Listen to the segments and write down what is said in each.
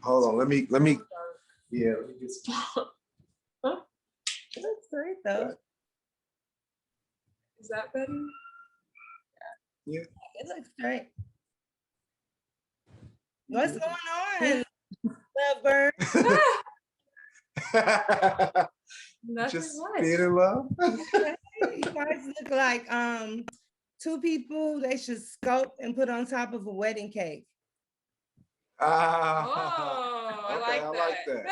Hold on, let me, yeah, let me get some. It looks great though. Is that better? Yeah. It looks great. What's going on, lovebird? Nothing Just much. being in love. You guys look like two people they should sculpt and put on top of a wedding cake. Oh, I okay, like that.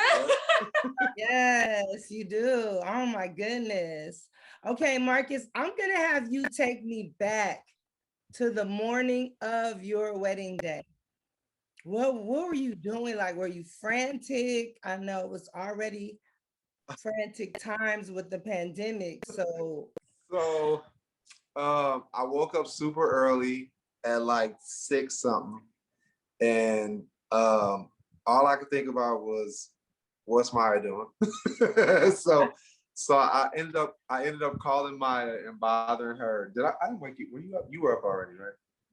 Yes, you do. Oh my goodness. Okay, Marques, I'm gonna have you take me back to the morning of your wedding day. What were you doing? Like, were you frantic? I know it was already frantic times with the pandemic. So I woke up super early at like 6 something, and all I could think about was, what's Maya doing? so I ended up calling Maya and bothering her. I didn't wake you? Were you up? You were up already, right?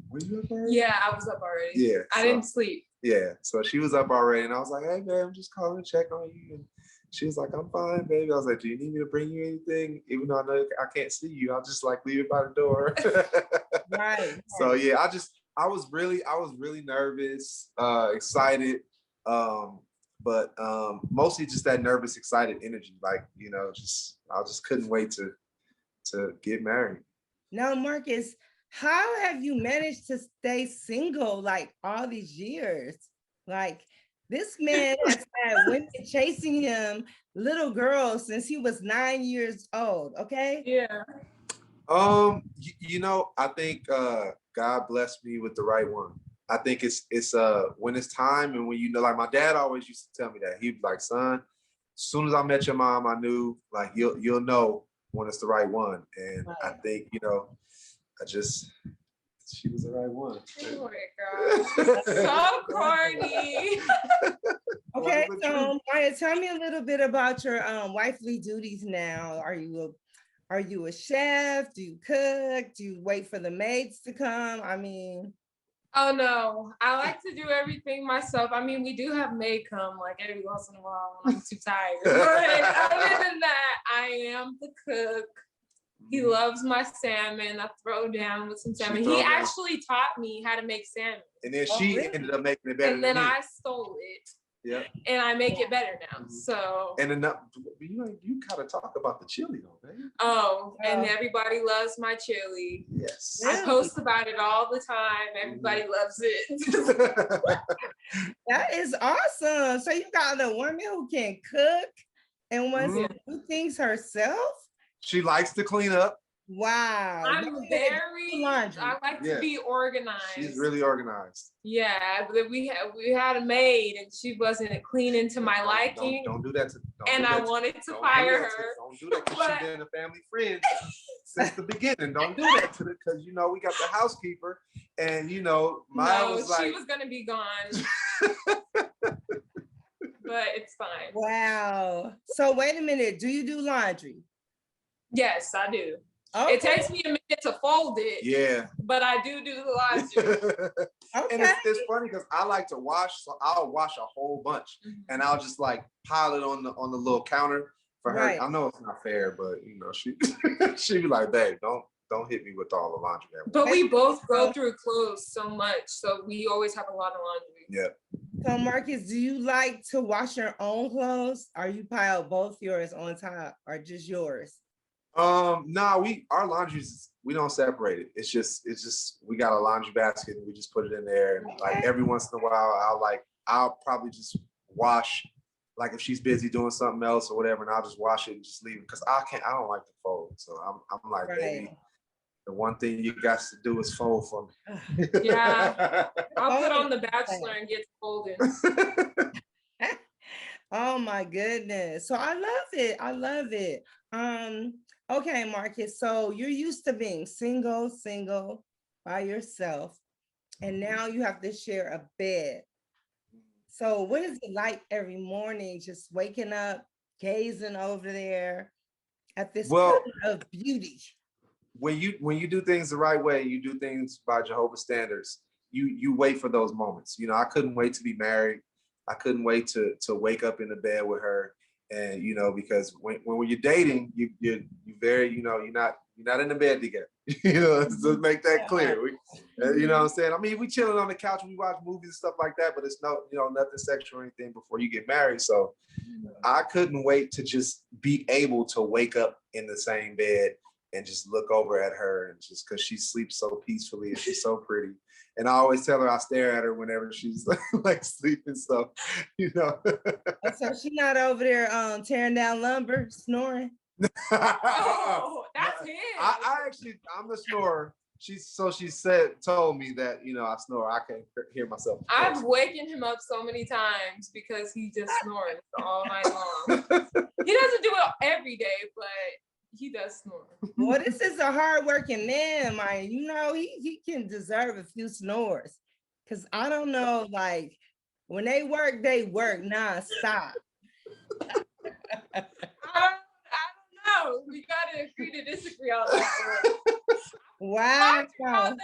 Were you up already? Yeah, I was up already. Yeah. I didn't sleep. Yeah. So she was up already, and I was like, "Hey, babe, I'm just calling to check on you." And she was like, "I'm fine, baby." I was like, "Do you need me to bring you anything? Even though I know I can't see you, I'll just like leave it by the door." right. So yeah, I was really nervous, excited, but mostly just that nervous, excited energy. Like, I just couldn't wait to get married. Now, Marques, how have you managed to stay single like all these years? Like, this man has had women chasing him, little girls, since he was 9 years old. Okay. Yeah. I think God blessed me with the right one. I think it's when it's time, and when like my dad always used to tell me that. He'd be like, "Son, as soon as I met your mom, I knew like you'll know when it's the right one." And right. I think, she was the right one. Oh my God. So corny. Okay, so Maya, tell me a little bit about your wifely duties now. Are you a chef? Do you cook? Do you wait for the maids to come? I mean, oh no, I like to do everything myself. I mean, we do have maid come like every once in a while when I'm too tired. But other than that, I am the cook. He loves my salmon. I throw down with some salmon. He actually taught me how to make salmon. And then she ended up making it better. And then I stole it. Yeah. And I make it better now. So. And enough, you kind of talk about the chili though, baby. Oh, and everybody loves my chili. Yes. I post about it all the time. Everybody loves it. That is awesome. So you got a woman who can cook and wants to do things herself? She likes to clean up. Wow. I like to be organized. She's really organized. Yeah, but we had a maid and she wasn't cleaning to my liking. Don't do that I wanted to fire her. Don't do that, because she's been a family friend since the beginning. Don't do that to her, because we got the housekeeper, and Maya was like, she was gonna be gone. But it's fine. Wow. So wait a minute. Do you do laundry? Yes, I do. Okay. It takes me a minute to fold it. Yeah. But I do the laundry. Okay. And it's funny because I like to wash, so I'll wash a whole bunch, and I'll just like pile it on the little counter for her. Right. I know it's not fair, but she be like, "Babe, don't hit me with all the laundry." But we both go through clothes so much, so we always have a lot of laundry. Yeah. So Marques, do you like to wash your own clothes, or you pile both yours on top, or just yours? No, our laundries, we don't separate it. It's just we got a laundry basket and we just put it in there. And like every once in a while, I'll probably just wash, like if she's busy doing something else or whatever, and I'll just wash it and just leave it, because I don't like to fold. So I'm like, baby, the one thing you got to do is fold for me. Yeah, I'll put on The Bachelor and get folded. Oh my goodness. So I love it. Okay, Marques, so you're used to being single by yourself, and now you have to share a bed. So what is it like every morning, just waking up, gazing over there at this point of beauty? When you do things the right way, you do things by Jehovah's standards, you wait for those moments. I couldn't wait to be married. I couldn't wait to wake up in the bed with her. And you know, because when you're dating, you very, you know, you're not in the bed together. You know, to make that clear. You know what I'm saying? I mean, we chilling on the couch, we watch movies and stuff like that, but it's no, you know, nothing sexual or anything before you get married. So I couldn't wait to just be able to wake up in the same bed and just look over at her, and just because she sleeps so peacefully and she's so pretty. And I always tell her I stare at her whenever she's like sleeping. So, you know. So she's not over there tearing down lumber, snoring. Oh, that's him. I'm the snorer. She told me that, you know, I snore. I can't hear myself. I've wakened him up so many times because he just snores all night long. He doesn't do it every day, but he does snore. Well, this is a hardworking man, man. You know, he can deserve a few snores. Cause I don't know, like when they work nonstop. I don't know. We gotta agree to disagree on that one. Wow. Why can't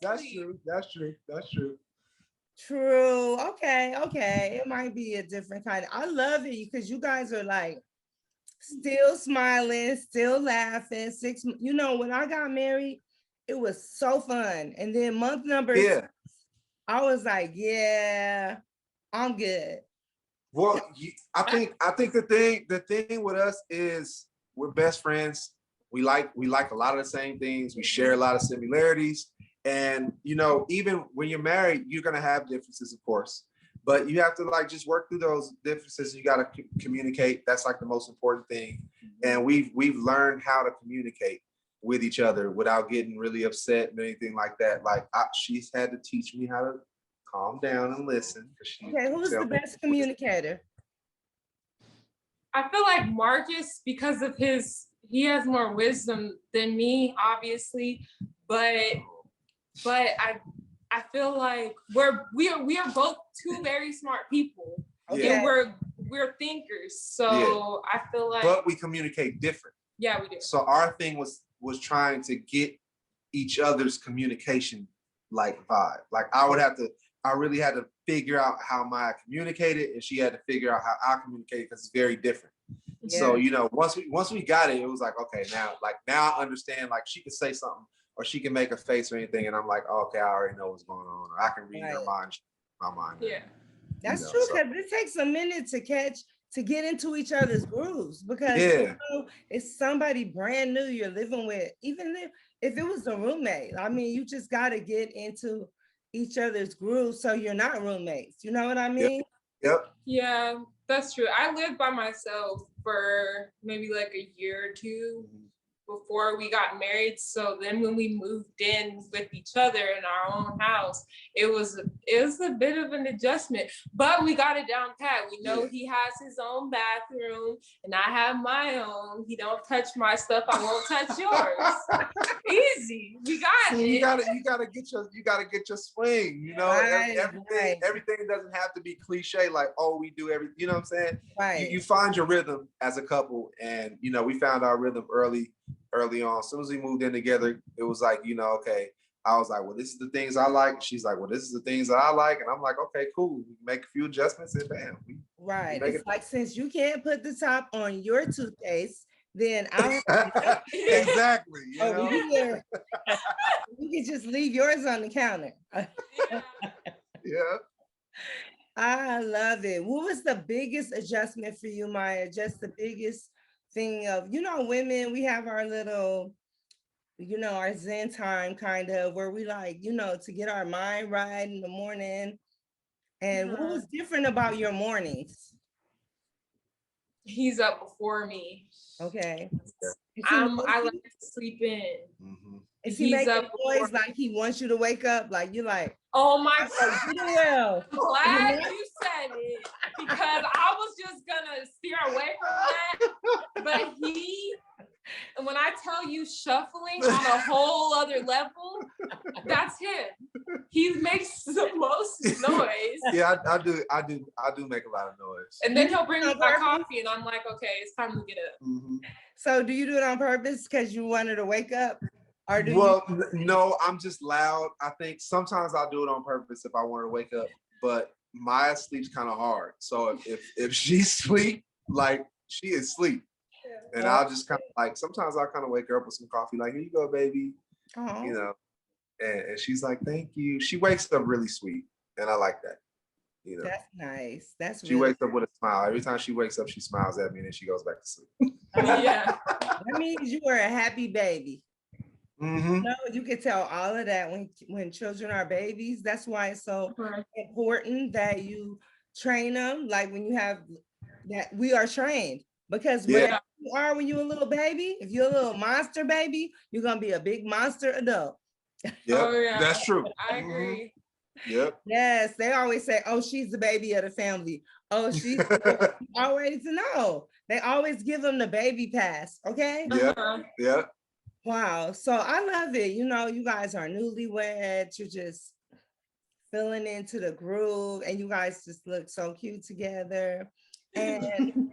I sleep? That's true. True. Okay. It might be a different kind. I love it because you guys are like still smiling, still laughing. You know, when I got married, it was so fun. And then month number 6, I was like, yeah, I'm good. Well, I think the thing with us is we're best friends. We like a lot of the same things. We share a lot of similarities. And, you know, even when you're married, you're going to have differences, of course, but you have to like just work through those differences. You got to communicate. That's like the most important thing. And we've learned how to communicate with each other without getting really upset and anything like that. Like she's had to teach me how to calm down and listen. Okay, who's the best communicator? I feel like Marques, because of he has more wisdom than me, obviously, but I feel like we are both two very smart people. Okay. And we're thinkers. So I feel like, but we communicate different. Yeah, we do. So our thing was trying to get each other's communication like vibe. Like I really had to figure out how Maya communicated, and she had to figure out how I communicated because it's very different. Yeah. So, you know, once we got it, it was like, okay, now I understand, like she could say something or she can make a face or anything. And I'm like, oh, okay, I already know what's going on. Or I can read her mind, my mind. Yeah. That's true, because it takes a minute to get into each other's grooves, because you know, it's somebody brand new you're living with. Even if it was a roommate, I mean, you just got to get into each other's grooves so you're not roommates. You know what I mean? Yep. Yeah, that's true. I lived by myself for maybe like a year or two before we got married. So then when we moved in with each other in our own house, it was a bit of an adjustment, but we got it down pat. We know he has his own bathroom and I have my own. He don't touch my stuff, I won't touch yours. Easy. We got it. You gotta get your swing, you know. Everything doesn't have to be cliche, like, oh, we do everything, you know what I'm saying? Right. You find your rhythm as a couple, and you know, we found our rhythm early on. As soon as we moved in together, it was like, you know, okay, I was like, well, this is the things I like. She's like, well, this is the things that I like. And I'm like, okay, cool. We make a few adjustments and bam. It's like, since you can't put the top on your toothpaste, then I'll exactly. You know? You can just leave yours on the counter. Yeah. I love it. What was the biggest adjustment for you, Maya? Just the biggest thing of, you know, women, we have our little, you know, our Zen time kind of where we like, you know, to get our mind right in the morning. And what was different about your mornings? He's up before me. Okay. I like to sleep in. Mm-hmm. Is he making a noise like he wants you to wake up? Like you're like, oh my God. Well. I'm glad you said it, because I was just gonna steer away from that. But when I tell you shuffling on a whole other level, that's him. He makes the most noise. Yeah, I do make a lot of noise. And then he'll bring me my coffee, and I'm like, okay, it's time to get up. Mm-hmm. So do you do it on purpose because you want her to wake up? Or no, I'm just loud. I think sometimes I'll do it on purpose if I want her to wake up. But Maya sleeps kind of hard. So if she sleep, like she is asleep. And I'll just kind of like, sometimes I'll kind of wake her up with some coffee, like, here you go, baby. You know, and she's like, thank you. She wakes up really sweet. And I like that. You know, that's nice. That's she really wakes up with a smile. Every time she wakes up, she smiles at me and then she goes back to sleep. Yeah. That means you are a happy baby. Mm-hmm. No, you can tell all of that when children are babies. That's why it's so important that you train them. Like when you have that, we are trained, because whatever you are when you're a little baby, if you're a little monster baby, you're gonna be a big monster adult. Yep, Oh, yeah. that's true. I agree. Yep. Yes, they always say, "Oh, she's the baby of the family." Oh, she's always to know. They always give them the baby pass. Okay. Yeah. Yeah. Wow. So I love it. You know, you guys are newlyweds. You're just filling into the groove, and you guys just look so cute together. And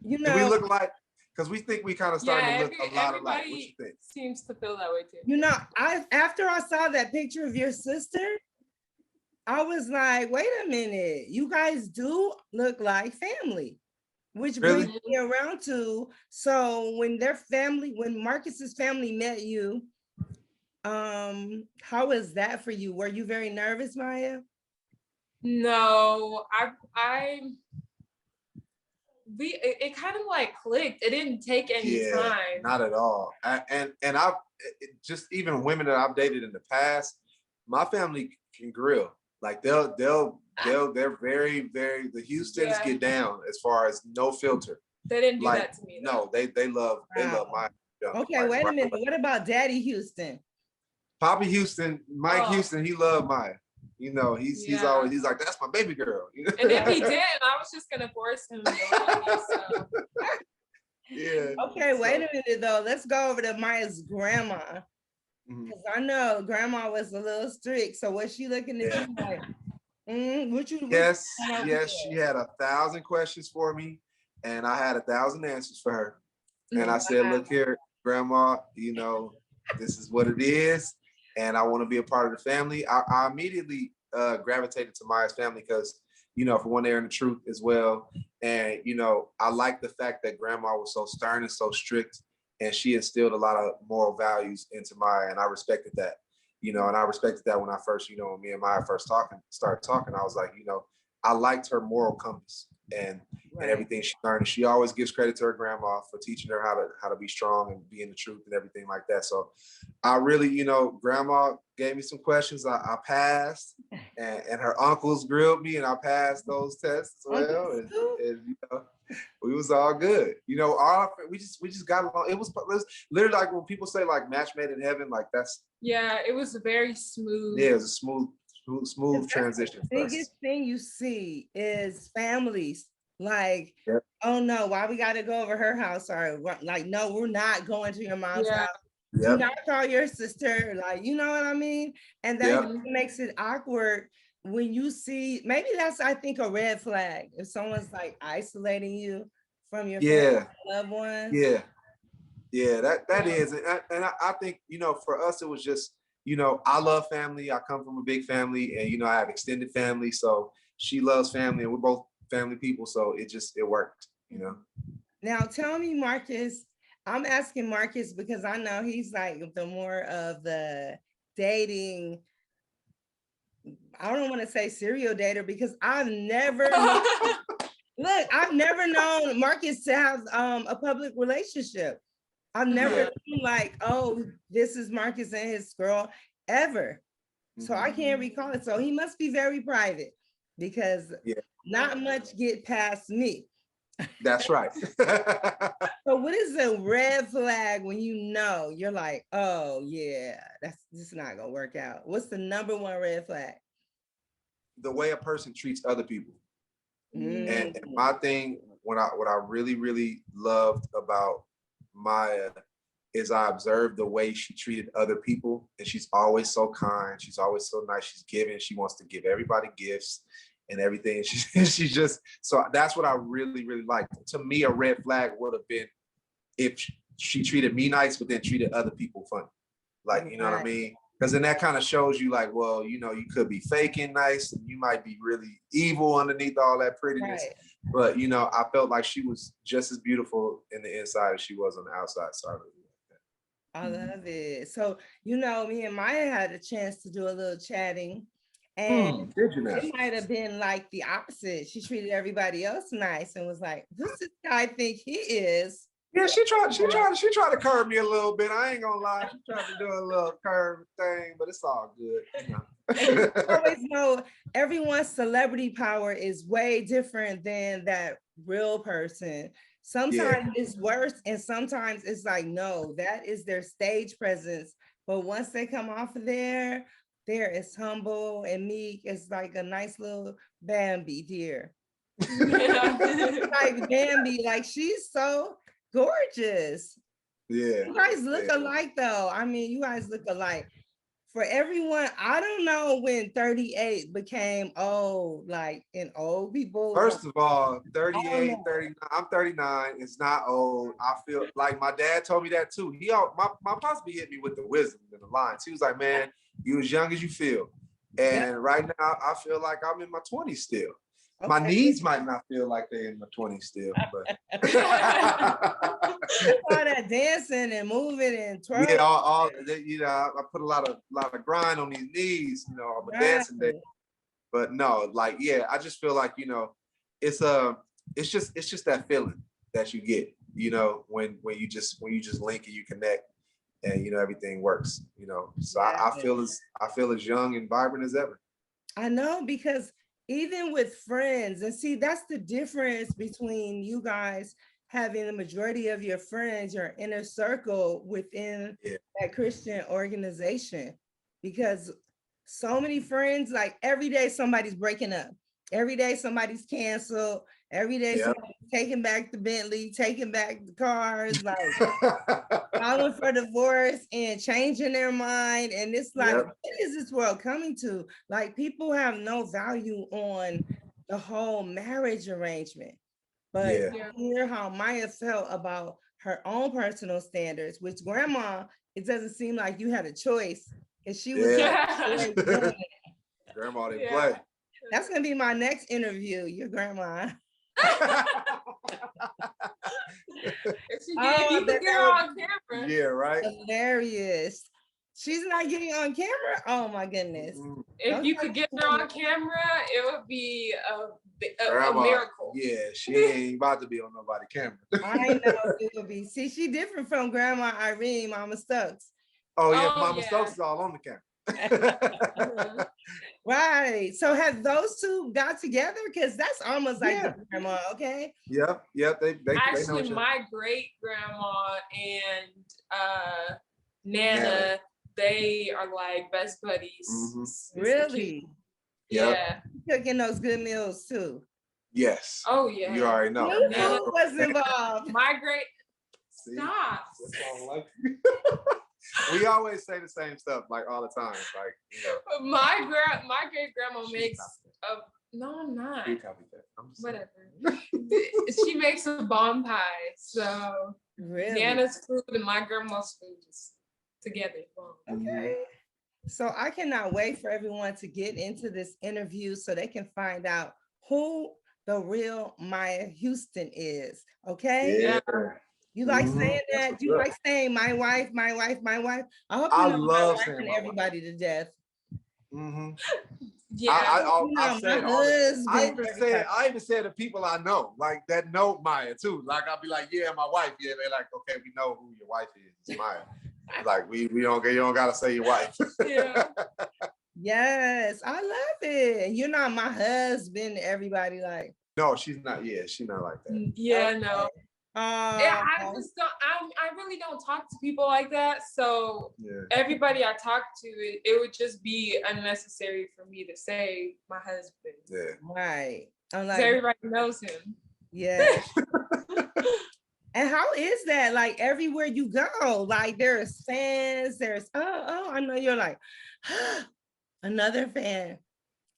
you Do we know, look like? Because we think we kind of starting to look a lot alike. What you Everybody think? seems to feel that way too. you know, after I saw that picture of your sister, I was like, wait a minute, you guys do look like family, which Really? brings me around to, so when when Marcus's family met you, how was that for you? Were you very nervous, Maya? No, it kind of like clicked. It didn't take any time. Not at all. And I just, even women that I've dated in the past, my family can grill. Like they're very, very, the Houstons get down as far as no filter. They didn't do that to me. No, they love my. Okay, wait a minute. What about Daddy Houston? Papa Houston, Mike Houston, he loved Maya. You know, he's like, that's my baby girl. And if he did, I was just gonna force him to love me. So. Yeah. Okay, wait a minute though. Let's go over to Maya's grandma. Because I know grandma was a little strict. So was she looking at you like, yes, she had 1,000 questions for me, and I had 1,000 answers for her. And I said, look here, grandma, you know, this is what it is, and I want to be a part of the family. I immediately gravitated to Maya's family because, you know, for one, they're in the truth as well. And, you know, I like the fact that grandma was so stern and so strict, and she instilled a lot of moral values into Maya, and I respected that. You know, and I respected that when I first, you know, when me and Maya first started talking, I was like, you know, I liked her moral compass and everything she learned. She always gives credit to her grandma for teaching her how to be strong and be in the truth and everything like that. So I really, you know, grandma gave me some questions. I passed, and her uncles grilled me, and I passed those tests as well. And you know, we was all good. You know, we just got along. It was literally like when people say like match made in heaven, like that's. Yeah, it was very smooth. Yeah, it was a smooth transition. The biggest thing you see is families like, oh no, why we got to go over her house? Or like, no, we're not going to your mom's house. Do not call your sister. Like, you know what I mean? And that makes it awkward when you see, maybe that's, I think, a red flag. If someone's like isolating you from your family, loved ones. Yeah, that is. And I think, you know, for us, it was just, you know, I love family. I come from a big family, and, you know, I have extended family. So she loves family, and we're both family people. So it worked, you know. Now tell me, Marques, I'm asking Marques because I know he's like the more of the dating, I don't want to say serial dater, because I've never I've never known Marques to have a public relationship. I've never been like, oh, this is Marques and his girl ever. So I can't recall it. So he must be very private, because not much get past me. That's right. So what is a red flag when you know you're like, oh yeah, this is not gonna work out? What's the number one red flag? The way a person treats other people. And my thing, what I really, really loved about Maya is I observed the way she treated other people, and she's always so kind. She's always so nice. She's giving. She wants to give everybody gifts and everything. She's just, so that's what I really, really liked. To me, a red flag would have been if she treated me nice, but then treated other people funny. Like, you know what I mean? Because then that kind of shows you like, well, you know, you could be faking nice and you might be really evil underneath all that prettiness. Right. But, you know, I felt like she was just as beautiful in the inside as she was on the outside. So I love it. So, you know, me and Maya had a chance to do a little chatting, and did you now? it might have been like the opposite. She treated everybody else nice and was like, "Who's this guy think he is?" Yeah, she tried to curve me a little bit. I ain't gonna lie. She tried to do a little curve thing, but it's all good. You know. And you always know everyone's celebrity power is way different than that real person. Sometimes it's worse, and sometimes it's like, no, that is their stage presence. But once they come off of there, they're as humble and meek. It's like a nice little Bambi deer. Like Bambi, like she's so gorgeous. Yeah. You guys look alike though. I mean, you guys look alike. For everyone, I don't know when 38 became old, like in old people. First of all, 38, 39, I'm 39. It's not old. I feel like my dad told me that too. My pops be hit me with the wisdom and the lines. He was like, man, you as young as you feel. And right now, I feel like I'm in my 20s still. Okay. My knees might not feel like they're in my 20s still, but all that dancing and moving and twirling. Yeah, all you know, I put a lot of grind on these knees, you know, I'm a dancing day. But no, like, yeah, I just feel like, you know, it's just that feeling that you get, you know, when you just link and you connect and you know everything works, you know. So I feel as young and vibrant as ever. I know, because even with friends, and see, that's the difference between you guys having the majority of your friends, your inner circle within that Christian organization, because so many friends, like every day somebody's breaking up, every day somebody's canceled, every day somebody's taking back the Bentley, taking back the cars, like filing for divorce and changing their mind. And it's like, what is this world coming to? Like, people have no value on the whole marriage arrangement. But hear how Maya felt about her own personal standards, which grandma, it doesn't seem like you had a choice. And she was grandma didn't play. That's gonna be my next interview, your grandma. If you could get her on camera. Yeah, right. Hilarious. She's not getting on camera. Oh my goodness. If you could get her on camera, it would be a miracle. Yeah, she ain't about to be on nobody's camera. I know it would be. See, she different from Grandma Irene, Mama Stokes. Oh yeah, Mama Stokes is all on the camera. Right. So have those two got together? Because that's almost like grandma, okay? Yep. They actually know my great grandma and Nana, they are like best buddies. Mm-hmm. Really? Yeah. Cooking those good meals too. Yes. Oh yeah. You already know. Who was involved? My great Stop. We always say the same stuff like all the time. Like, you know. My great grandma makes no, I'm not. Whatever. She makes a bomb pie. So Nana's food and my grandma's food is together. Okay. So I cannot wait for everyone to get into this interview so they can find out who the real Miya Houston is. Okay. Yeah. You like saying that? You like saying my wife, my wife, my wife? I hope you know love my wife and everybody to death. Mm-hmm. Yeah, I even say to people I know, like that know Miya too. Like I'll be like, yeah, my wife. Yeah, they're like, okay, we know who your wife is. It's Miya. Like you don't gotta say your wife. Yeah. Yes, I love it. You're not my husband. Everybody like. No, she's not. Yeah, she's not like that. Yeah, no. I just don't. I really don't talk to people like that. So everybody I talk to, it would just be unnecessary for me to say my husband. Yeah. Right. Like, everybody knows him. Yeah. And how is that? Like everywhere you go, like there's fans. There's I know you're like another fan.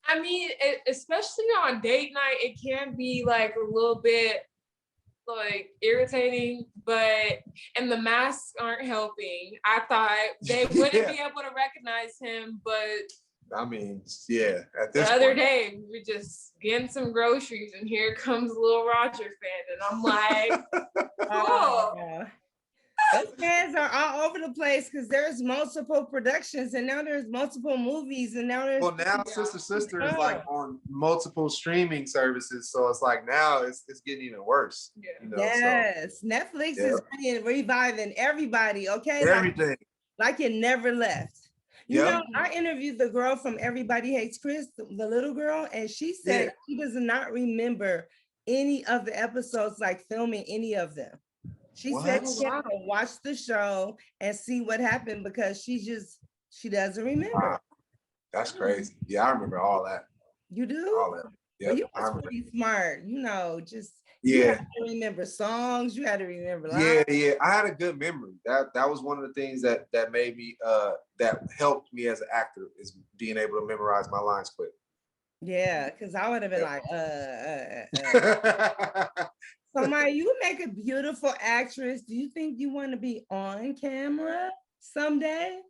I mean, especially on date night, it can be like a little bit. like irritating, and the masks aren't helping. I thought they wouldn't be able to recognize him, but I mean, yeah. At this the other point, day we were just getting some groceries, and here comes a little Roger fan, and I'm like, cool. Yeah. Those fans are all over the place because there's multiple productions, and now there's multiple movies, and now there's now Sister is like on multiple streaming services, so it's like now it's getting even worse. Yeah. You know, yes, Netflix is reviving everybody. Okay, everything like it never left. You know, I interviewed the girl from Everybody Hates Chris, the little girl, and she said she does not remember any of the episodes, like filming any of them. She said she had to watch the show and see what happened because she doesn't remember. Wow. That's crazy. Yeah, I remember all that. You do? All that. Yeah, well, you was pretty smart, you know, just you had to remember songs, you had to remember lines. Yeah. I had a good memory. That was one of the things that made me that helped me as an actor, is being able to memorize my lines quick. Yeah, because I would have been like, So Miya, you make a beautiful actress. Do you think you want to be on camera someday?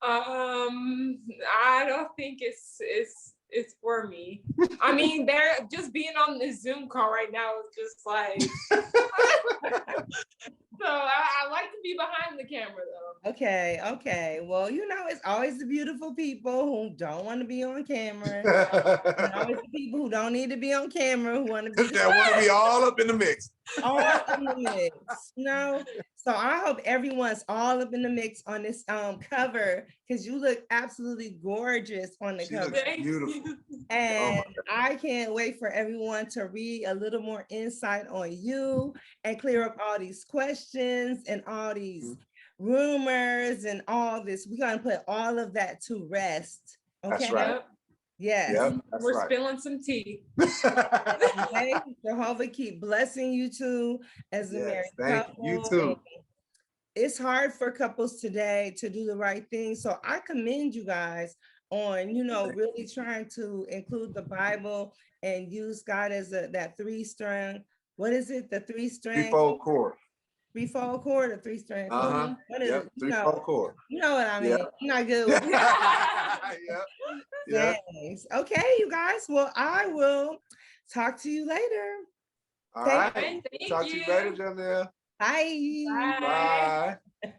I don't think it's for me. I mean, they're just being on this Zoom call right now is just like so I like to be behind the camera though. Okay. Well, you know, it's always the beautiful people who don't want to be on camera. And always the people who don't need to be on camera who want to be all up in the mix. All up in the mix. You know? So I hope everyone's all up in the mix on this cover, because you look absolutely gorgeous on the cover. Looks beautiful. And I can't wait for everyone to read a little more insight on you and clear up all these questions and all these rumors and all this. We're going to put all of that to rest. Okay? That's right. Yes. Yep, we're spilling some tea. Okay? Jehovah keep blessing you two as a married couple. You too. It's hard for couples today to do the right thing. So I commend you guys on, you know, really trying to include the Bible and use God as that three-string. What is it? The three-string? Threefold cord. Threefold cord or three-string? What is it? Threefold cord. You know what I mean? I'm not good with it. Thanks. Okay, you guys. Well, I will talk to you later. All right. Talk to you later, Janelle. Bye. Bye. Bye.